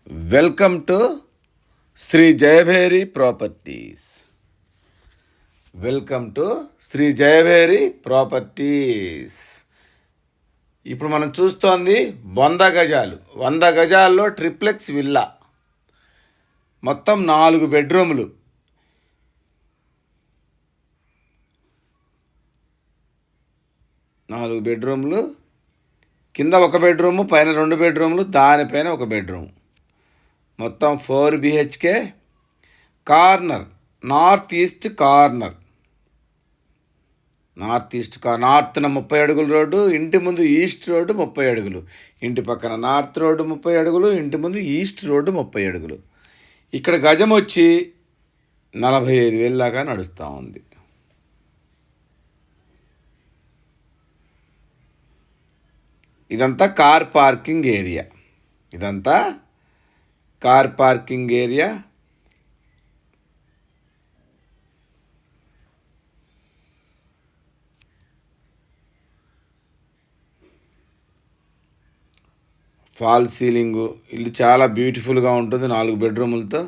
Welcome to Shri Jayabheri properties. Welcome to Shri Jayabheri properties. ఇప్పుడు మనం చూస్తోంది 100 గజాలు. 100 గజాల్లో ట్రిప్లెక్స్ విల్లా, మొత్తం 4 బెడ్రూములు. కింద ఒక బెడ్రూము, పైన 2 బెడ్రూములు, దానిపైన ఒక బెడ్రూమ్. మొత్తం 4 BHK. Corner, north east corner. నార్త్న 30 అడుగుల రోడ్డు, ఇంటి ముందు ఈస్ట్ రోడ్డు 30 అడుగులు. ఇంటి పక్కన నార్త్ రోడ్డు 30 అడుగులు, ఇంటి ముందు ఈస్ట్ రోడ్డు 30 అడుగులు. ఇక్కడ గజం వచ్చి 45,000 దాకా నడుస్తూ ఉంది. ఇదంతా car parking area. Fall ceiling. ఇల్లు చాలా బ్యూటిఫుల్గా ఉంటుంది, 4 బెడ్రూములతో.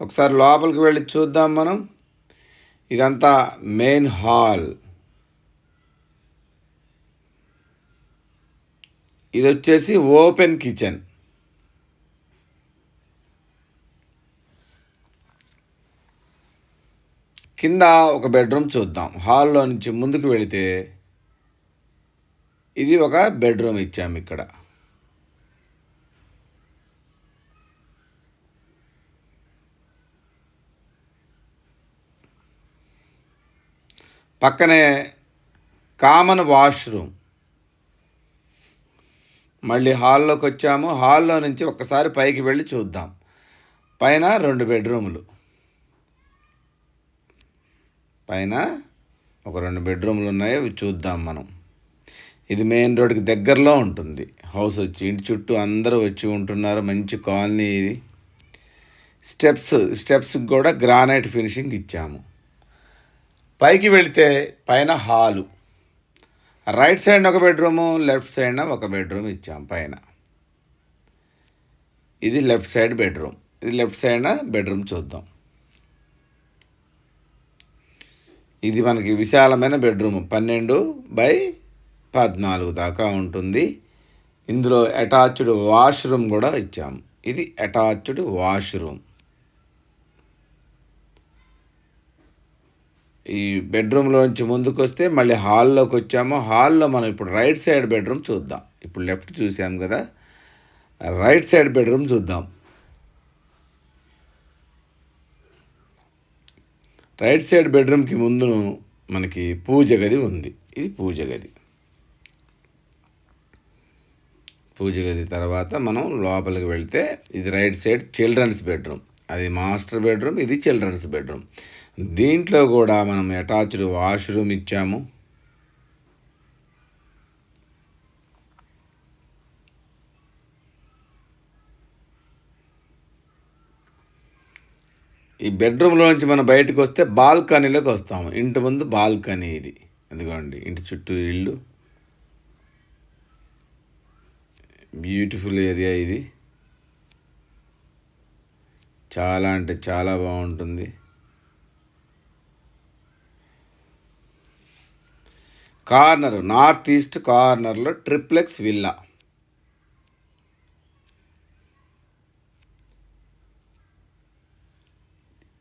ఒకసారి లోపలికి వెళ్ళి చూద్దాం మనం. ఇదంతా మెయిన్ హాల్. ఇది వచ్చేసి ఓపెన్ కిచెన్. కింద ఒక బెడ్రూమ్ చూద్దాం. హాల్లో నుంచి ముందుకు వెళితే ఇది ఒక బెడ్రూమ్ ఇచ్చాము ఇక్కడ. పక్కనే కామన్ వాష్రూమ్. మళ్ళీ హాల్లోకి వచ్చాము. హాల్లో నుంచి ఒక్కసారి పైకి వెళ్ళి చూద్దాం. పైన 2 బెడ్రూములు. పైన ఒక 2 బెడ్రూములు ఉన్నాయి, అవి చూద్దాం మనం. ఇది మెయిన్ రోడ్కి దగ్గరలో ఉంటుంది హౌస్ వచ్చి. ఇంటి చుట్టూ అందరూ వచ్చి ఉంటున్నారు. మంచి కాలనీ ఇది. స్టెప్స్కి కూడా గ్రానైట్ ఫినిషింగ్ ఇచ్చాము. పైకి వెళితే పైన హాలు. రైట్ సైడ్న ఒక బెడ్రూము, లెఫ్ట్ సైడ్న ఒక బెడ్రూమ్ ఇచ్చాము పైన. ఇది లెఫ్ట్ సైడ్ బెడ్రూమ్. ఇది లెఫ్ట్ సైడ్న బెడ్రూమ్ చూద్దాం. ఇది మనకి విశాలమైన బెడ్రూమ్, 12x14 దాకా ఉంటుంది. ఇందులో అటాచ్డ్ వాష్రూమ్ కూడా ఇచ్చాము. ఇది అటాచ్డ్ వాష్రూమ్. ఈ బెడ్రూమ్లోంచి ముందుకు వస్తే మళ్ళీ హాల్లోకి వచ్చాము. హాల్లో మనం ఇప్పుడు రైట్ సైడ్ బెడ్రూమ్ చూద్దాం. ఇప్పుడు లెఫ్ట్ చూసాం కదా, రైట్ సైడ్ బెడ్రూమ్ చూద్దాం. రైట్ సైడ్ బెడ్రూమ్కి ముందు మనకి పూజ గది ఉంది. ఇది పూజ గది తర్వాత మనం లోపలికి వెళ్తే ఇది రైట్ సైడ్ చిల్డ్రన్స్ బెడ్రూమ్. అది మాస్టర్ బెడ్రూమ్, ఇది చిల్డ్రన్స్ బెడ్రూమ్. దీంట్లో కూడా మనం అటాచ్డ్ వాష్రూమ్ ఇచ్చాము. ఈ బెడ్రూమ్లోంచి మనం బయటకు వస్తే బాల్కనీలోకి వస్తాము. ఇంటి ముందు బాల్కనీ ఇది. ఎందుకండి ఇంటి చుట్టూ ఇల్లు. బ్యూటిఫుల్ ఏరియా ఇది. చాలా అంటే చాలా బాగుంటుంది. కార్నర్, నార్త్ ఈస్ట్ కార్నర్లో ట్రిప్లెక్స్ విల్లా.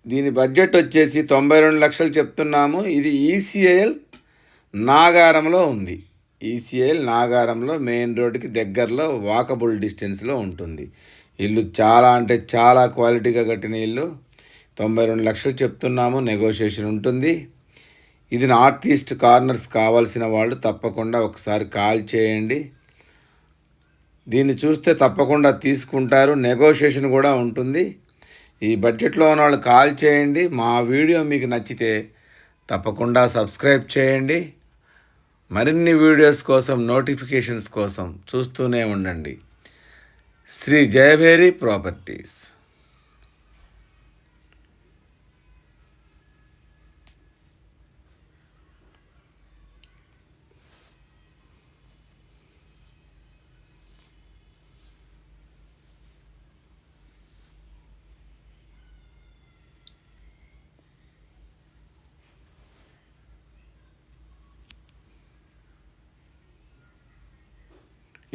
దీని బడ్జెట్ వచ్చేసి 92 లక్షలు చెప్తున్నాము. ఇది ఈసీఐఎల్ నాగారంలో ఉంది. ఈసీఐఎల్ నాగారంలో మెయిన్ రోడ్డుకి దగ్గరలో వాకబుల్ డిస్టెన్స్లో ఉంటుంది. ఇల్లు చాలా అంటే చాలా క్వాలిటీగా కట్టిన ఇల్లు. 92 లక్షలు చెప్తున్నాము, నెగోషియేషన్ ఉంటుంది. ఇది నార్త్ ఈస్ట్ కార్నర్స్ కావాల్సిన వాళ్ళు తప్పకుండా ఒకసారి కాల్ చేయండి. దీన్ని చూస్తే తప్పకుండా తీసుకుంటారు, నెగోషియేషన్ కూడా ఉంటుంది. ఈ బడ్జెట్లో ఉన్న వాళ్ళు కాల్ చేయండి. మా వీడియో మీకు నచ్చితే తప్పకుండా సబ్స్క్రైబ్ చేయండి. మరిన్ని వీడియోస్ కోసం, నోటిఫికేషన్స్ కోసం చూస్తూనే ఉండండి. శ్రీ జయభేరి ప్రాపర్టీస్.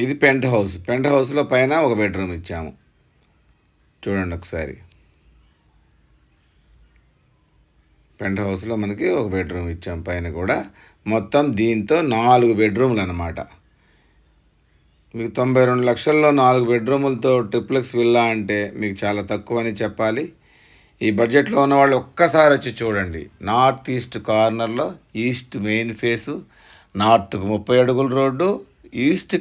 ఇది పెంట్ హౌస్. పెంట్ హౌస్లో పైన ఒక బెడ్రూమ్ ఇచ్చాము. చూడండి ఒకసారి. పెంట్ హౌస్లో మనకి ఒక బెడ్రూమ్ ఇచ్చాం పైన కూడా. మొత్తం దీంతో 4 బెడ్రూమ్లు అన్నమాట. మీకు 92 లక్షల్లో 4 బెడ్రూములతో ట్రిప్లెక్స్ విల్లా అంటే మీకు చాలా తక్కువ అని చెప్పాలి. ఈ బడ్జెట్లో ఉన్నవాళ్ళు ఒక్కసారి వచ్చి చూడండి. నార్త్ ఈస్ట్ కార్నర్లో, ఈస్ట్ మెయిన్ ఫేసు, నార్త్కు 30 అడుగుల రోడ్డు, ఈస్ట్